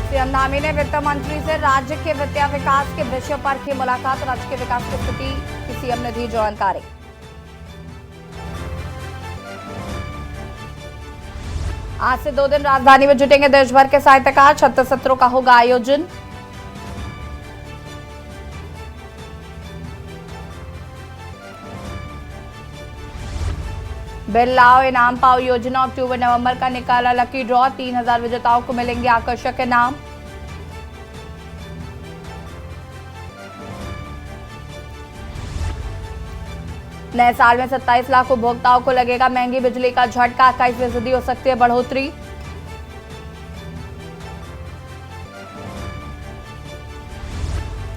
CM Dhami ने वित्त मंत्री से राज्य के वित्तीय विकास के विषय पर की मुलाकात। राज्य के विकास की स्थिति की सीएम ने दी जानकारी। आज से 2 दिन राजधानी में जुटेंगे देश भर के साहित्यकार। 36 सत्रों का होगा आयोजन। बिल लाओ इनाम पाओ योजना अक्टूबर नवंबर का निकाला लकी ड्रॉ। 3000 विजेताओं को मिलेंगे आकर्षक इनाम। नए साल में 27 लाख उपभोक्ताओं को लगेगा महंगी बिजली का झटका। 21% हो सकती है बढ़ोतरी।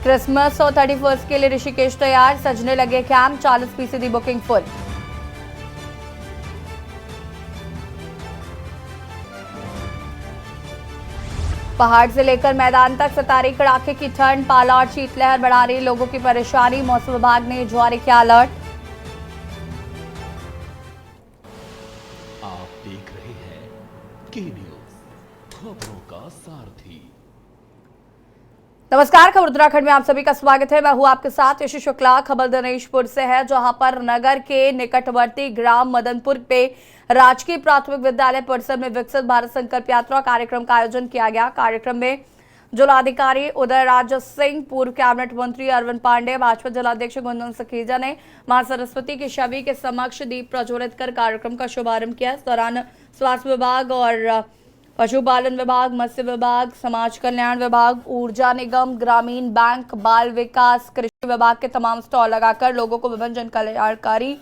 क्रिसमस और 31 के लिए ऋषिकेश तैयार। सजने लगे कैंप। 40% booking full. पहाड़ से लेकर मैदान तक सितारे कड़ाके की ठंड, पाला और शीतलहर बढ़ा रही लोगों की परेशानी। मौसम विभाग ने जारी किया अलर्ट। आप देख रहे हैं के न्यूज, खबरों का सारथी। नमस्कार, खबर उत्तराखंड में आप सभी का स्वागत है। मैं हूं आपके साथ यशु शुक्ला। खबर दिनेशपुर से है, जहां पर नगर के निकटवर्ती ग्राम मदनपुर पे राजकीय प्राथमिक विद्यालय परिसर में विकसित भारत संकल्प यात्रा कार्यक्रम का आयोजन किया गया। कार्यक्रम में जिलाधिकारी उदयराज सिंह, पूर्व कैबिनेट मंत्री अरविंद पांडे, भाजपा जिलाध्यक्ष गुंजन सखीजा ने मां सरस्वती की छवि के समक्ष दीप प्रज्वलित कर कार्यक्रम का शुभारंभ किया। इस दौरान स्वास्थ्य विभाग और पशुपालन विभाग, मत्स्य विभाग, समाज कल्याण विभाग, ऊर्जा निगम, ग्रामीण बैंक, बाल विकास, कृषि विभाग के तमाम स्टॉल लगाकर लोगों को विभिन्न जन कल्याणकारी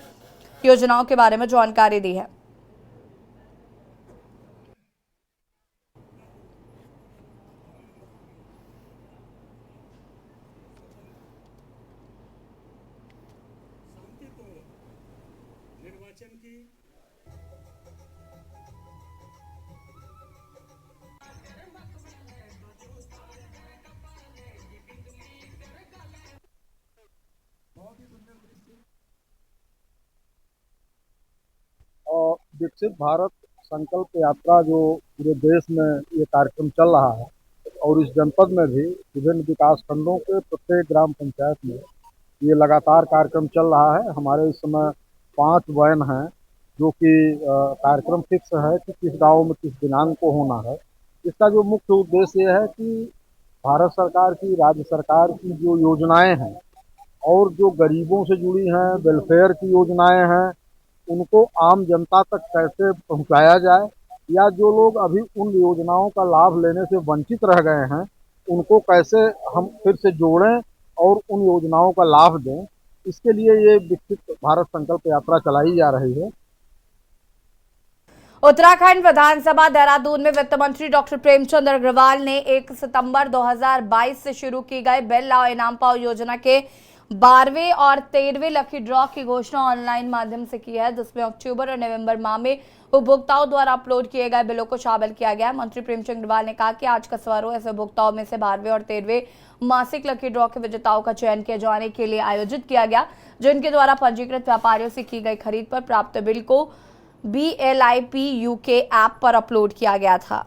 योजनाओं के बारे में जानकारी दी है। निर्वाचन की और विकसित भारत संकल्प यात्रा जो पूरे देश में ये कार्यक्रम चल रहा है और इस जनपद में भी विभिन्न विकास खंडों के प्रत्येक ग्राम पंचायत में ये लगातार कार्यक्रम चल रहा है। हमारे इस समय 5 वैन हैं जो कि कार्यक्रम फिक्स है कि किस गांव में किस दिनांक को होना है। इसका जो मुख्य उद्देश्य ये है कि भारत सरकार की, राज्य सरकार की जो योजनाएं हैं और जो गरीबों से जुड़ी हैं, वेलफेयर की योजनाएं हैं, उनको आम जनता तक कैसे पहुंचाया जाए, या जो लोग अभी उन योजनाओं का लाभ लेने से वंचित रह गए हैं उनको कैसे हम फिर से जोड़ें और उन योजनाओं का लाभ दें। इसके लिए ये विकसित भारत संकल्प यात्रा चलाई जा रही है। उत्तराखंड विधानसभा देहरादून में वित्त मंत्री डॉक्टर प्रेमचंद अग्रवाल ने 1 सितंबर 2022 से शुरू की गई बिल लाओ इनाम पाओ योजना के 12वें और 13वें लकी ड्रॉ की घोषणा ऑनलाइन माध्यम से की है, जिसमें अक्टूबर और नवंबर माह में उपभोक्ताओं द्वारा अपलोड किए गए बिलों को शामिल किया गया। मंत्री प्रेमचंद अग्रवाल ने कहा कि आज का समारोह ऐसे उपभोक्ताओं में से 12वें और 13वें मासिक लकी ड्रॉ के विजेताओं का चयन किए जाने के लिए आयोजित किया गया, जिनके द्वारा पंजीकृत व्यापारियों से की गई खरीद पर प्राप्त बिल को BLIP UK ऐप पर अपलोड किया गया था।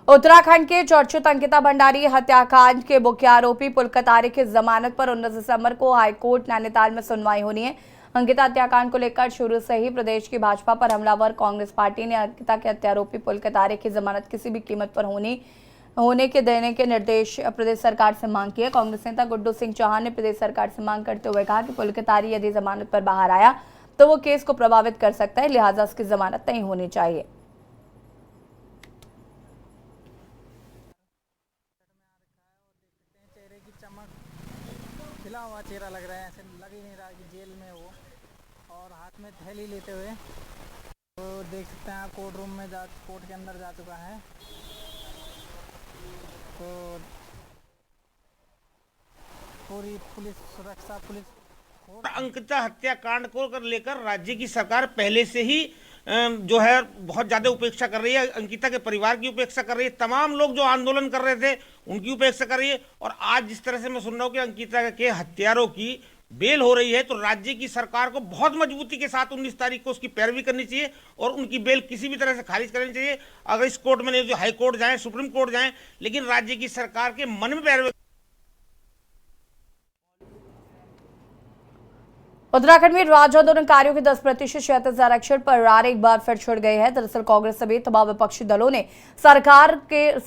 उत्तराखंड के चर्चित अंकिता भंडारी हत्याकांड के मुख्य आरोपी पुलकतारे की जमानत पर 19 दिसंबर को हाईकोर्ट नैनीताल में सुनवाई होनी है। अंकिता हत्याकांड को लेकर शुरू से ही प्रदेश की भाजपा पर हमलावर कांग्रेस पार्टी ने अंकिता के हत्यारोपी पुलकतारे की जमानत किसी भी कीमत पर होने के देने के निर्देश प्रदेश सरकार से मांग की है। कांग्रेस नेता गुड्डू सिंह चौहान ने प्रदेश सरकार से मांग करते हुए कहा कि पुलकतारी यदि जमानत पर बाहर आया तो वो केस को प्रभावित कर सकता है, लिहाजा उसकी जमानत नहीं होनी चाहिए। चेहरे की चमक, खिला हुआ चेहरा लग रहा है, ऐसे लग ही नहीं रहा कि जेल में हो, और हाथ में थैली लेते हुए तो देख सकते हैं कोर्ट रूम में कोर्ट के अंदर जा चुका है। तो पूरी पुलिस सुरक्षा अंकिता हत्याकांड को लेकर राज्य की सरकार पहले से ही जो है बहुत ज़्यादा उपेक्षा कर रही है। अंकिता के परिवार की उपेक्षा कर रही है, तमाम लोग जो आंदोलन कर रहे थे उनकी उपेक्षा कर रही है। और आज जिस तरह से मैं सुन रहा हूँ कि अंकिता के हत्यारों की बेल हो रही है, तो राज्य की सरकार को बहुत मजबूती के साथ 19 तारीख को उसकी पैरवी करनी चाहिए और उनकी बेल किसी भी तरह से खारिज करनी चाहिए। अगर इस कोर्ट में नहीं तो हाई कोर्ट जाएं, सुप्रीम कोर्ट जाएं, लेकिन राज्य की सरकार के मन में पैरवी। उत्तराखंड में राज्य आंदोलनकारियों के 10% क्षैतिज आरक्षण पर रार एक बार फिर छिड़ गई है। दरअसल कांग्रेस समेत तमाम विपक्षी दलों ने सरकार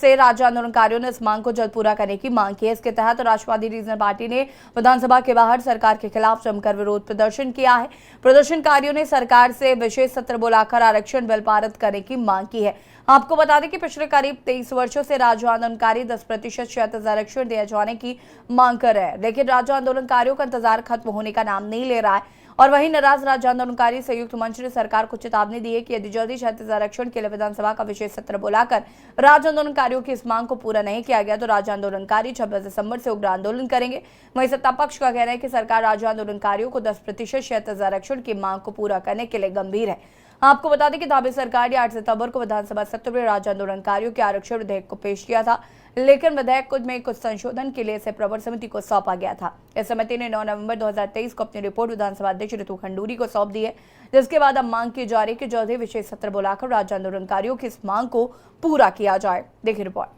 से राज्य आंदोलनकारियों ने इस मांग को जल्द पूरा करने की मांग की है। इसके तहत राष्ट्रवादी रीजनल पार्टी ने विधानसभा के बाहर सरकार के खिलाफ जमकर विरोध प्रदर्शन किया है। प्रदर्शनकारियों ने सरकार से विशेष सत्र बुलाकर आरक्षण बिल पारित करने की मांग की है। आपको बता दें कि पिछले करीब 23 वर्षों से राज्य आंदोलनकारी 10% क्षैतिज आरक्षण दिए जाने की मांग कर रहे हैं, लेकिन राज्य आंदोलनकारियों का इंतजार खत्म होने का नाम नहीं ले रहा है। और वहीं नाराज राज्य आंदोलनकारी संयुक्त मंच ने सरकार को चेतावनी दी है कि यदि जल्दी क्षैतिज आरक्षण के लिए विधानसभा का विशेष सत्र बुलाकर राज्य आंदोलनकारियों की इस मांग को पूरा नहीं किया गया तो राज्य आंदोलनकारी 26 दिसंबर से उग्र आंदोलन करेंगे। वहीं सत्ता पक्ष का कहना है कि सरकार राज्य आंदोलनकारियों को 10% क्षैतिज आरक्षण की मांग को पूरा करने के लिए गंभीर है। आपको बता दें कि धामी सरकार ने 8 सितंबर को विधानसभा सत्र में राज्य आंदोलनकारियों के आरक्षण विधेयक को पेश किया था, लेकिन विधेयक में कुछ संशोधन के लिए इसे प्रवर समिति को सौंपा गया था। इस समिति ने 9 नवंबर 2023 को अपनी रिपोर्ट विधानसभा अध्यक्ष ऋतु खंडूरी को सौंप दी है, जिसके बाद अब मांग की जा रही है कि जल्द ही विशेष सत्र बुलाकर राज्य आंदोलनकारियों की इस मांग को पूरा किया जाए। देखिए रिपोर्ट।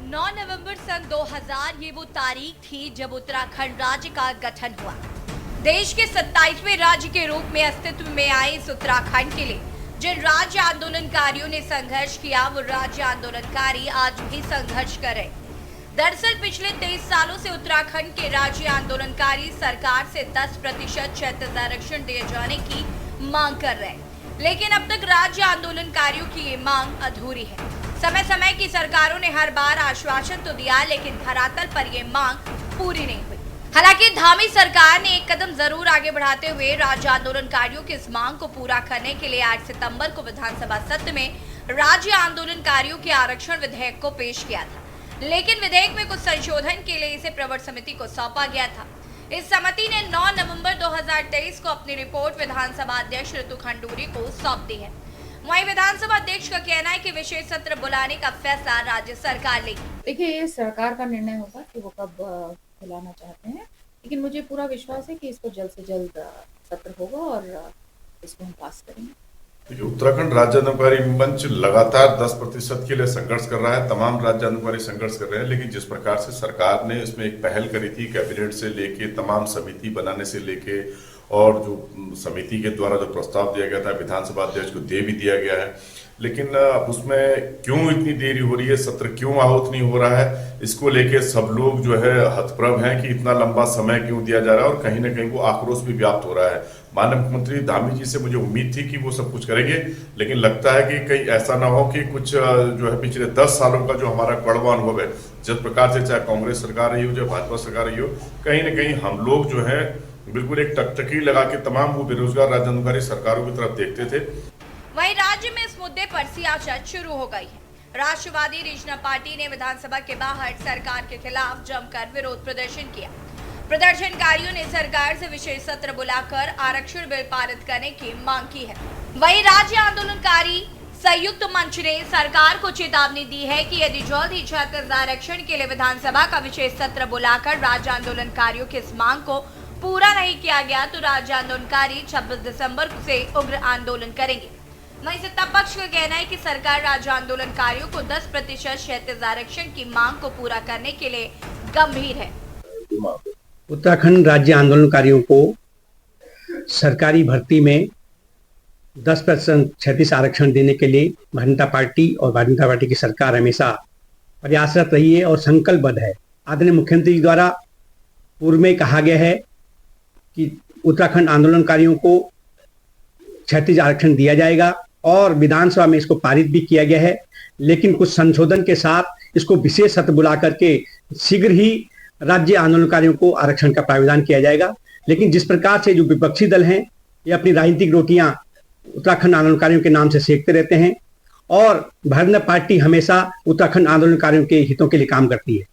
9 नवंबर सन 2000 ये वो तारीख थी जब उत्तराखंड राज्य का गठन हुआ। देश के 27वें राज्य के रूप में अस्तित्व में आए इस उत्तराखंड के लिए जिन राज्य आंदोलनकारियों ने संघर्ष किया, वो राज्य आंदोलनकारी आज भी संघर्ष कर रहे। दरअसल पिछले 23 सालों से उत्तराखंड के राज्य आंदोलनकारी सरकार से 10% क्षैतिज आरक्षण दिए जाने की मांग कर रहे हैं, लेकिन अब तक राज्य आंदोलनकारियों की ये मांग अधूरी है। समय समय की सरकारों ने हर बार आश्वासन तो दिया, लेकिन धरातल पर यह मांग पूरी नहीं हुई। हालांकि धामी सरकार ने एक कदम जरूर आगे बढ़ाते हुए राज्य आंदोलनकारियों की इस मांग को पूरा करने के लिए 8 सितंबर को विधानसभा सत्र में राज्य आंदोलनकारियों के आरक्षण विधेयक को पेश किया था, लेकिन विधेयक में कुछ संशोधन के लिए इसे प्रवर समिति को सौंपा गया था। इस समिति ने 9 नवंबर 2023 को अपनी रिपोर्ट विधानसभा अध्यक्ष ऋतु खंडूरी को सौंप दी है। वहीं विधानसभा अध्यक्ष का कहना है कि विशेष सत्र बुलाने का फैसला राज्य सरकार लेगी। देखिए, ये सरकार का निर्णय होगा कि वो कब बुलाना चाहते हैं, लेकिन मुझे पूरा विश्वास है कि इसको जल्द से जल्द सत्र होगा और इसको हम पास करेंगे। देखिए, उत्तराखंड राज्य आंदोलनकारी मंच लगातार 10% के लिए संघर्ष कर रहा है। तमाम राज्य आंदोलनकारी संघर्ष कर रहे हैं, लेकिन जिस प्रकार से सरकार ने इसमें एक पहल करी थी, कैबिनेट से लेके तमाम समिति बनाने से लेके और जो समिति के द्वारा जो प्रस्ताव दिया गया था विधानसभा अध्यक्ष को दे भी दिया गया है, लेकिन उसमें क्यों इतनी देरी हो रही है, सत्र क्यों आहूत नहीं हो रहा है, इसको लेके सब लोग जो है हतप्रभ हैं कि इतना लंबा समय क्यों दिया जा रहा है और कहीं ना कहीं वो आक्रोश भी व्याप्त हो रहा है। माननीय मुख्यमंत्री धामी जी से मुझे उम्मीद थी कि वो सब कुछ करेंगे, लेकिन लगता है कि कहीं ऐसा ना हो कि कुछ जो है पिछले 10 सालों का जो हमारा कड़वा अनुभव है, जिस प्रकार से चाहे कांग्रेस सरकार रही हो चाहे भाजपा सरकार रही हो, कहीं ना कहीं हम लोग जो है बिल्कुल एक टकटकी लगा के तमाम वो बेरोजगार राज्य आंदोलनकारी सरकारों की तरफ देखते थे। वहीं राज्य में इस मुद्दे पर सियासत शुरू हो गई है। राष्ट्रवादी रीजनल पार्टी ने विधानसभा के बाहर सरकार के खिलाफ जमकर विरोध प्रदर्शन किया। प्रदर्शनकारियों ने सरकार से विशेष सत्र बुलाकर आरक्षण बिल पारित करने की मांग की है। वहीं राज्य आंदोलनकारी संयुक्त मंच ने सरकार को चेतावनी दी है कि यदि जल्द ही क्षैतिज आरक्षण के लिए विधानसभा का विशेष सत्र बुलाकर राज्य आंदोलनकारियों की इस मांग को पूरा नहीं किया गया तो राज्य आंदोलनकारी 26 दिसंबर से उग्र आंदोलन करेंगे। वहीं सत्ता पक्ष का कहना है कि सरकार राज्य आंदोलनकारियों को 10% क्षैतिज आरक्षण की मांग को पूरा करने के लिए गंभीर है। उत्तराखंड राज्य आंदोलनकारियों को सरकारी भर्ती में 10% क्षैतिज आरक्षण देने के लिए भारतीय जनता पार्टी और भारतीय जनता पार्टी की सरकार हमेशा प्रयासरत रही है और संकल्पबद्ध है। आदरणीय मुख्यमंत्री जी द्वारा पूर्व में कहा गया है कि उत्तराखंड आंदोलनकारियों को क्षैतिज आरक्षण दिया जाएगा और विधानसभा में इसको पारित भी किया गया है, लेकिन कुछ संशोधन के साथ इसको विशेष सत्र बुला करके शीघ्र ही राज्य आंदोलनकारियों को आरक्षण का प्रावधान किया जाएगा। लेकिन जिस प्रकार से जो विपक्षी दल हैं ये अपनी राजनीतिक रोटियां उत्तराखंड आंदोलनकारियों के नाम से सेकते रहते हैं और भारतीय जनता पार्टी हमेशा उत्तराखंड आंदोलनकारियों के हितों के लिए काम करती है।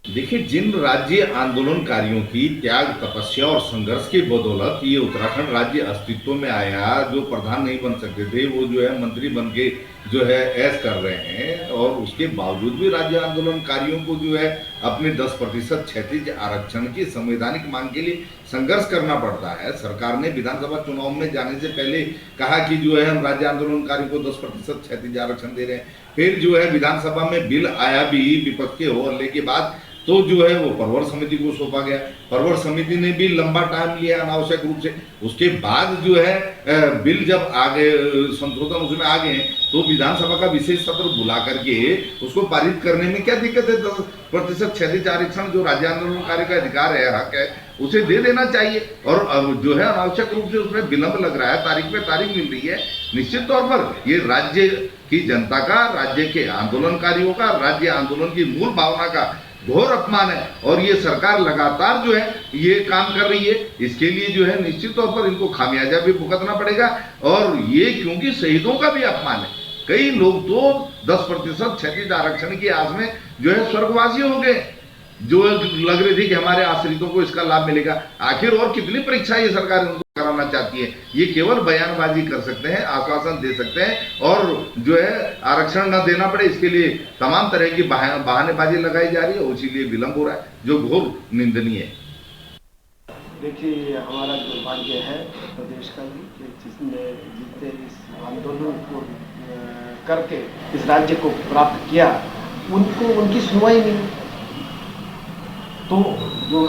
देखिए, जिन राज्य आंदोलनकारियों की त्याग, तपस्या और संघर्ष की बदौलत ये उत्तराखंड राज्य अस्तित्व में आया, जो प्रधान नहीं बन सकते थे वो जो है मंत्री बन के जो है ऐश कर रहे हैं, और उसके बावजूद भी राज्य आंदोलनकारियों को जो है अपने 10% क्षैतिज आरक्षण की संवैधानिक मांग के लिए संघर्ष करना पड़ता है। सरकार ने विधानसभा चुनाव में जाने से पहले कहा कि जो है हम राज्य आंदोलनकारियों को 10% क्षैतिज आरक्षण दे रहे हैं। फिर जो है विधानसभा में बिल आया भी विपक्ष के हल्ले के बाद, तो जो है वो परवर समिति को सौंपा गया। परवर समिति ने भी लंबा टाइम लिया अनावश्यक रूप से। उसके बाद जो है बिल जब आ गए, संशोधन उसमें आ गए, तो विधानसभा का विशेष सत्र बुला करके उसको पारित करने में क्या दिक्कत है। 10% क्षैतिज आरक्षण जो राज्य आंदोलनकारी का अधिकार है, हक है, उसे दे देना चाहिए। और अब जो है अनावश्यक रूप से उसमें विलंब लग रहा है, तारीख पे तारीख मिल रही है। निश्चित तौर पर ये राज्य की जनता का, राज्य के आंदोलनकारियों का, राज्य आंदोलन की मूल भावना का घोर अपमान है, और ये सरकार लगातार जो है ये काम कर रही है। इसके लिए जो है निश्चित तौर पर इनको खामियाजा भी भुगतना पड़ेगा, और ये क्योंकि शहीदों का भी अपमान है। कई लोग तो 10% क्षैतिज आरक्षण की आस में जो है स्वर्गवासी हो गए, जो लग रही थी कि हमारे आश्रितों को इसका लाभ मिलेगा। आखिर और कितनी परीक्षा ये सरकार उनको कराना चाहती है। ये केवल बयानबाजी कर सकते हैं, आश्वासन दे सकते हैं, और जो है आरक्षण न देना पड़े इसके लिए तमाम तरह की बहानेबाजी लगाई जा रही है, और इसीलिए विलंब हो रहा है, जो घोर निंदनीय है। देखिए, हमारा दुर्भाग्य है प्रदेश का भी कि जिसने इस आंदोलन को करके इस राज्य को प्राप्त किया, उनको उनकी सुनवाई नहीं। तो जो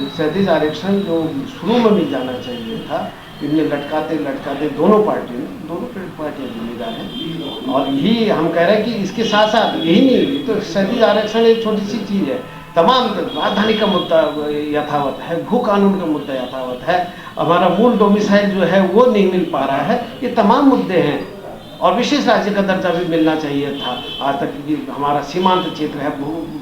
क्षैतिज आरक्षण जो शुरू में भी जाना चाहिए था, इनमें लटकाते दोनों पार्टियां जिम्मेदार हैं। और यही हम कह रहे हैं कि इसके साथ साथ यही नहीं, तो क्षैतिज आरक्षण एक छोटी सी चीज़ है, तमाम राजधानी का मुद्दा यथावत है, भू कानून का मुद्दा यथावत है, हमारा मूल डोमिसाइल जो है वो नहीं मिल पा रहा है। ये तमाम मुद्दे हैं, और विशेष राज्य का दर्जा भी मिलना चाहिए था। आज तक कि हमारा सीमांत क्षेत्र है,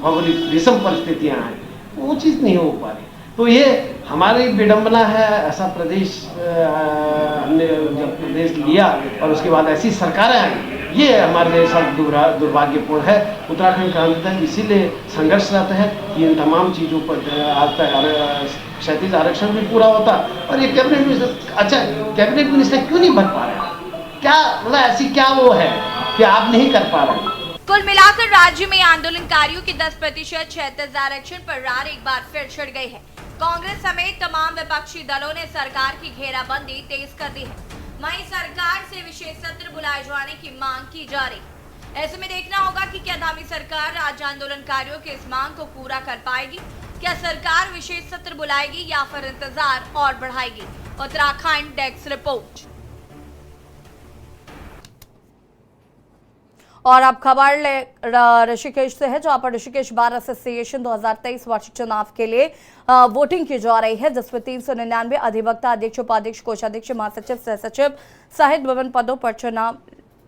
भौगोलिक विषम परिस्थितियाँ हैं, वो चीज़ नहीं हो पा रही। तो ये हमारी विडंबना है। ऐसा प्रदेश हमने जब प्रदेश लिया और उसके बाद ऐसी सरकारें आई, ये हमारे लिए सब दुर्भाग्यपूर्ण है। उत्तराखंड का अंत इसीलिए संघर्षरत है कि इन तमाम चीज़ों पर आज तक क्षैतिज आरक्षण भी पूरा होता। और ये कैबिनेट मिनिस्टर, अच्छा कैबिनेट मिनिस्टर क्यों नहीं बन पा रहे? क्या मतलब ऐसी क्या वो है कि आप नहीं कर पा रहे? कुल मिलाकर राज्य में आंदोलनकारियों की 10% क्षैतिज आरक्षण पर रार एक बार फिर छिड़ गई है। कांग्रेस समेत तमाम विपक्षी दलों ने सरकार की घेराबंदी तेज कर दी है। वहीं सरकार से विशेष सत्र बुलाए जाने की मांग की जा रही। ऐसे में देखना होगा कि क्या धामी सरकार राज्य आंदोलनकारियों की इस मांग को पूरा कर पाएगी। क्या सरकार विशेष सत्र बुलाएगी या फिर इंतजार और बढ़ाएगी? Uttarakhand desk report. और अब खबर ऋषिकेश से है, जहां पर ऋषिकेश बार एसोसिएशन 2023 वार्षिक चुनाव के लिए वोटिंग की जा रही है, जिसमें 399 अधिवक्ता, अध्यक्ष, उपाध्यक्ष, कोषाध्यक्ष, महासचिव, सहसचिव सहित विभिन्न पदों पर चुनाव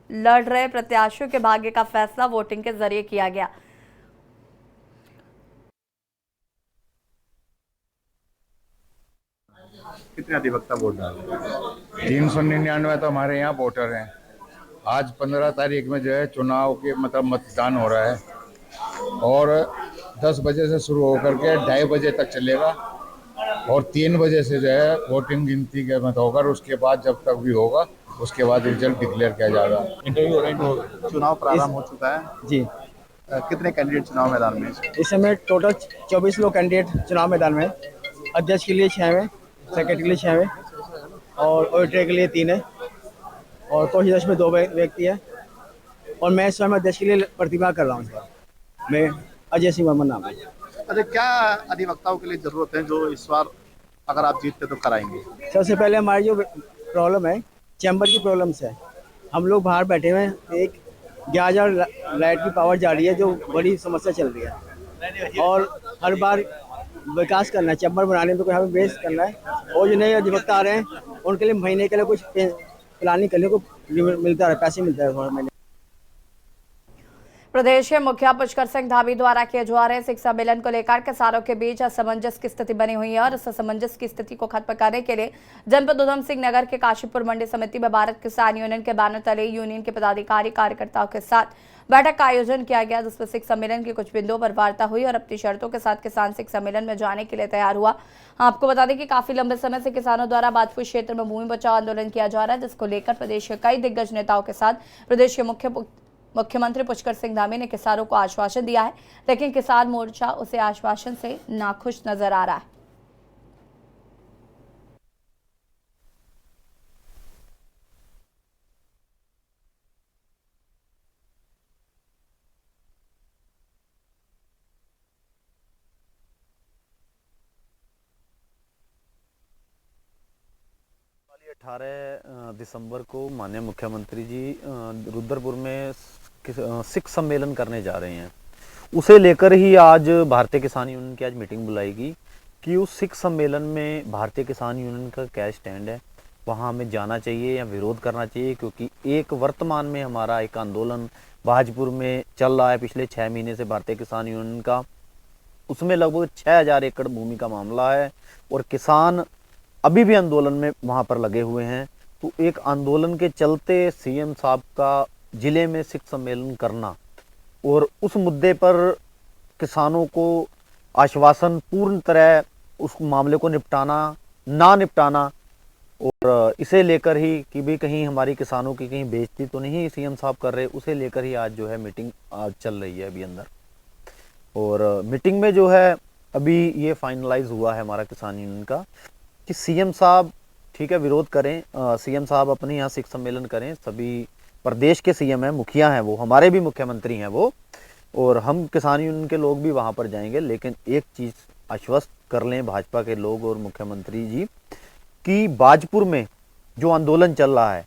लड़ रहे प्रत्याशियों के भाग्य का फैसला वोटिंग के जरिए किया गया। कितने अधिवक्ता वोट डाले? 399 तो हमारे यहाँ वोटर हैं। आज 15 तारीख में जो है चुनाव के मतलब मतदान हो रहा है, और 10 बजे से शुरू होकर के 2:30 बजे तक चलेगा, और 3 बजे से जो है वोटिंग गिनती के मत होकर उसके बाद जब तक भी होगा उसके बाद रिजल्ट डिक्लेयर किया जाएगा। इंटरव्यू हो रही है, चुनाव प्रारंभ हो चुका है जी। कितने कैंडिडेट चुनाव मैदान में? इस समय टोटल 24 लोग कैंडिडेट चुनाव मैदान में। अध्यक्ष के लिए 6 हैं, सेक्रेटरी के लिए 6 हैं, और ऑडिटर के लिए 3 है, और कोषाध्यक्ष में 2 व्यक्ति है, और मैं स्वयं अध्यक्ष के लिए प्रतिभा कर रहा हूँ। मैं अजय सिंह वर्मा नाम है। अच्छा, क्या अधिवक्ताओं के लिए जरूरत है जो इस बार अगर आप जीतते तो कराएंगे? सबसे पहले हमारी जो प्रॉब्लम है चैम्बर की प्रॉब्लम्स है। हम लोग बाहर बैठे हुए हैं, एक 11,000 लाइट की पावर जा रही है, जो बड़ी समस्या चल रही है। और हर बार विकास करना है, चैम्बर बनाने में, हमें बेस करना है। और जो नए अधिवक्ता आ रहे हैं उनके लिए महीने के लिए कुछ प्लानिंग करने को मिलता है, पैसे मिलता है हर महीने। प्रदेश के मुखिया पुष्कर सिंह धामी द्वारा किए जा रहे सिख सम्मेलन को लेकर किसानों के बीच असमंजस की स्थिति बनी हुई है और इस असमंजस की स्थिति को खत्म करने के लिए जनपद उधम सिंह नगर के काशीपुर मंडी समिति में भारत किसान यूनियन के बैनर तले यूनियन के पदाधिकारी कार्यकर्ताओं के साथ बैठक का आयोजन किया गया, जिसमें सिख सम्मेलन की कुछ बिंदुओं पर वार्ता हुई और अपनी शर्तों के साथ किसान सिख सम्मेलन में जाने के लिए तैयार हुआ। आपको बता दें कि काफी लंबे समय से किसानों द्वारा बाजपुर क्षेत्र में भूमि बचाओ आंदोलन किया जा रहा है, जिसको लेकर प्रदेश के कई दिग्गज नेताओं के साथ प्रदेश के मुख्यमंत्री पुष्कर सिंह धामी ने किसानों को आश्वासन दिया है, लेकिन किसान मोर्चा उसे आश्वासन से नाखुश नजर आ रहा है। वाली 18 दिसंबर को माननीय मुख्यमंत्री जी रुद्रपुर में सिख सम्मेलन करने जा रहे हैं। उसे लेकर ही आज भारतीय किसान यूनियन की आज मीटिंग बुलाएगी कि उस सिख सम्मेलन में भारतीय किसान यूनियन का क्या स्टैंड है, वहाँ हमें जाना चाहिए या विरोध करना चाहिए। क्योंकि एक वर्तमान में हमारा एक आंदोलन भाजपुर में चल रहा है पिछले 6 महीने से भारतीय किसान यूनियन का, उसमें लगभग 6,000 एकड़ भूमि का मामला है और किसान अभी भी आंदोलन में वहाँ पर लगे हुए हैं। तो एक आंदोलन के चलते सीएम साहब का जिले में सिख सम्मेलन करना और उस मुद्दे पर किसानों को आश्वासन पूर्ण तरह उस मामले को ना निपटाना और इसे लेकर ही कि भी कहीं हमारी किसानों की कहीं बेइज्जती तो नहीं सीएम साहब कर रहे, उसे लेकर ही आज जो है मीटिंग आज चल रही है अभी अंदर। और मीटिंग में जो है अभी ये फाइनलाइज हुआ है हमारा किसान यूनियन का कि सीएम साहब ठीक है विरोध करें, सीएम साहब अपने यहाँ सिख सम्मेलन करें, सभी प्रदेश के सीएम हैं, मुखिया हैं, वो हमारे भी मुख्यमंत्री हैं वो, और हम किसान यूनियन के लोग भी वहाँ पर जाएंगे। लेकिन एक चीज़ आश्वस्त कर लें भाजपा के लोग और मुख्यमंत्री जी कि बाजपुर में जो आंदोलन चल रहा है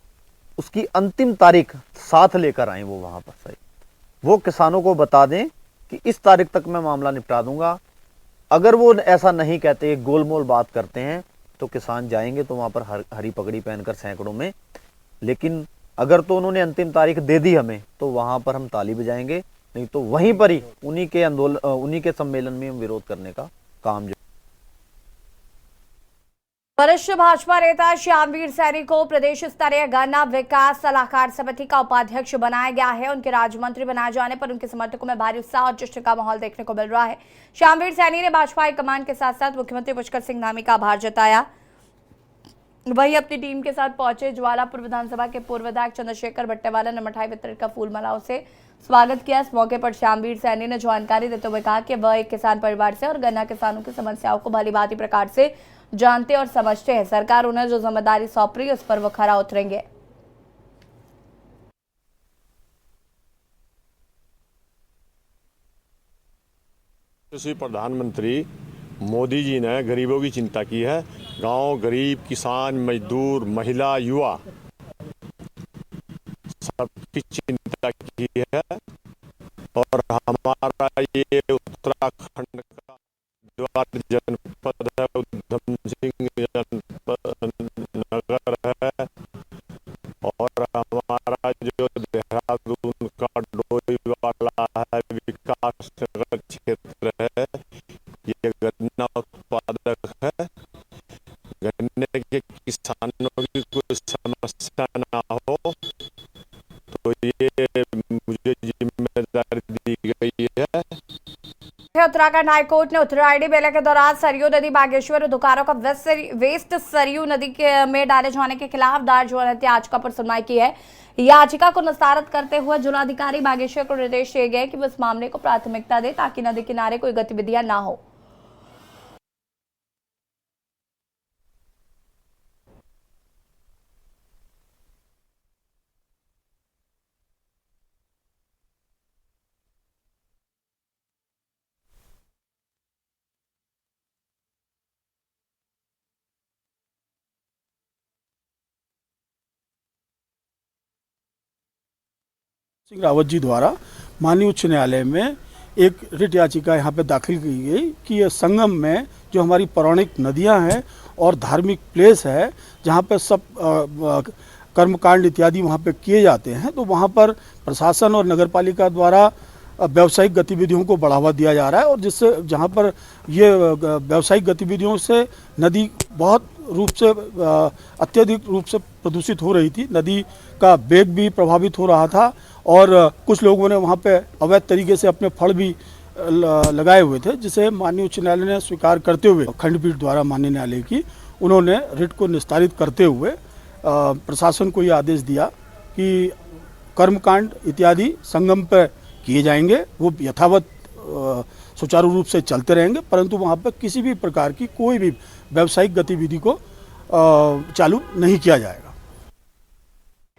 उसकी अंतिम तारीख साथ लेकर आए वो वहाँ पर सही, वो किसानों को बता दें कि इस तारीख तक मैं मामला निपटा दूंगा। अगर वो ऐसा नहीं कहते, गोलमोल बात करते हैं, तो किसान जाएंगे तो वहाँ पर हरी पगड़ी पहनकर सैकड़ों में, लेकिन अगर तो उन्होंने अंतिम तारीख दे दी हमें तो वहाँ पर हम ताली बजाएंगे, नहीं तो वहीं पर ही उन्हीं के सम्मेलन में हम विरोध करने का काम। वरिष्ठ भाजपा नेता श्यामवीर सैनी को प्रदेश स्तरीय गन्ना विकास सलाहकार समिति का उपाध्यक्ष बनाया गया है। उनके राज्य मंत्री बनाए जाने पर उनके समर्थकों में भारी उत्साह और जश्न का माहौल देखने को मिल रहा है। श्यामवीर सैनी ने भाजपा हाईकमान के साथ साथ मुख्यमंत्री पुष्कर सिंह धामी का आभार जताया। वहीं अपनी टीम के साथ पहुंचे ज्वालापुर विधानसभा के पूर्व विधायक चंद्रशेखर बट्टेवाला ने मिठाई वितरण का फूल मालाओं से स्वागत किया। इस मौके पर श्यामवीर सैनी ने जानकारी देते हुए कहा कि वह एक किसान परिवार से और गन्ना किसानों की समस्याओं को भलीभांति प्रकार से जानते और समझते हैं। सरकार उन्हें जो जिम्मेदारी सौंप रही है उस पर वो खरा उतरेंगे। श्री प्रधानमंत्री मोदी जी ने गरीबों की चिंता की है। गांव, गरीब, किसान, मजदूर, महिला, युवा सबकी चिंता की है। और हमारा ये उत्तराखंड का द्वार जनपद है, उधम सिंह जनपद नगर है, और हमारा जो देहरादून का डोई वाला है विकास नगर क्षेत्र है, ये गन्ना उत्पादक है। गन्ने के किसानों की कोई समस्या ना हो, तो ये मुझे जिम्मेदारी दी गई है। उत्तराखंड हाईकोर्ट ने उत्तरायणी मेले के दौरान सरयू नदी बागेश्वर और दुकानों का वेस्ट सरयू नदी में डाले जाने के खिलाफ दायर ज्वलंत याचिका पर सुनवाई की है। याचिका को निस्तारित करते हुए जिलाधिकारी बागेश्वर को निर्देश दिए गए कि वो इस मामले को प्राथमिकता दे ताकि नदी किनारे कोई गतिविधियां ना हो। सिंह रावत जी द्वारा माननीय उच्च न्यायालय में एक रिट याचिका यहाँ पे दाखिल की गई कि ये संगम में जो हमारी पौराणिक नदियाँ हैं और धार्मिक प्लेस है जहाँ पे सब कर्मकांड इत्यादि वहाँ पे किए जाते हैं, तो वहाँ पर प्रशासन और नगरपालिका द्वारा व्यावसायिक गतिविधियों को बढ़ावा दिया जा रहा है और जिससे जहाँ पर ये व्यावसायिक गतिविधियों से नदी बहुत रूप से अत्यधिक रूप से प्रदूषित हो रही थी, नदी का वेग भी प्रभावित हो रहा था और कुछ लोगों ने वहाँ पे अवैध तरीके से अपने फड़ भी लगाए हुए थे, जिसे माननीय उच्च न्यायालय ने स्वीकार करते हुए खंडपीठ द्वारा माननीय न्यायालय की उन्होंने रिट को निस्तारित करते हुए प्रशासन को ये आदेश दिया कि कर्मकांड इत्यादि संगम पर किए जाएंगे, वो यथावत सुचारू रूप से चलते रहेंगे, परंतु वहाँ पर किसी भी प्रकार की कोई भी व्यावसायिक गतिविधि को चालू नहीं किया जाएगा।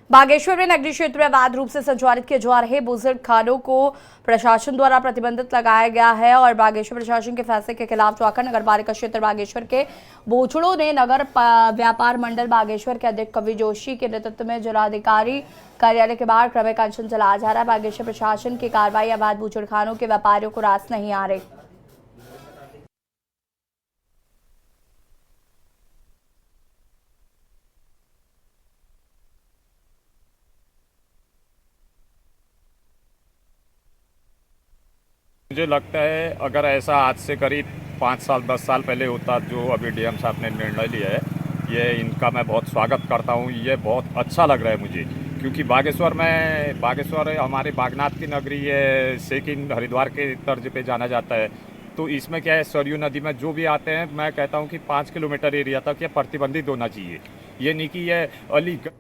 बागेश्वर में नगरीय क्षेत्र में अवैध रूप से संचालित किए जा रहे बुजुर्ग खानों को प्रशासन द्वारा प्रतिबंधित लगाया गया है और बागेश्वर प्रशासन के फैसले के खिलाफ चौकर नगरपालिका क्षेत्र बागेश्वर के बोचड़ों ने नगर व्यापार मंडल बागेश्वर के अध्यक्ष कवि जोशी के नेतृत्व में जिलाधिकारी कार्यालय के बाहर क्रमिक अनशन चलाया जा रहा है। बागेश्वर प्रशासन की कार्रवाई अवैध बुजुर्ग खानों के व्यापारियों को रास नहीं आ रही। मुझे लगता है अगर ऐसा आज से करीब 5 साल 10 साल पहले होता, जो अभी डीएम साहब ने निर्णय लिया है, ये इनका मैं बहुत स्वागत करता हूँ। ये बहुत अच्छा लग रहा है मुझे, क्योंकि बागेश्वर हमारे बागनाथ की नगरी है, सेकिन हरिद्वार के तर्ज पे जाना जाता है। तो इसमें क्या है, सरयू नदी में जो भी आते हैं, मैं कहता हूँ कि 5 किलोमीटर एरिया तक ये प्रतिबंधित होना चाहिए, ये नहीं कि ये अलीगढ़।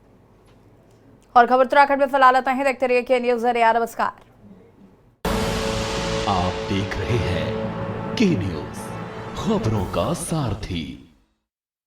और खबर उत्तराखंड में फिलहाल आता है, देखते रहिए के न्यूज़। नमस्कार। आप देख रहे हैं के न्यूज़, खबरों का सारथी।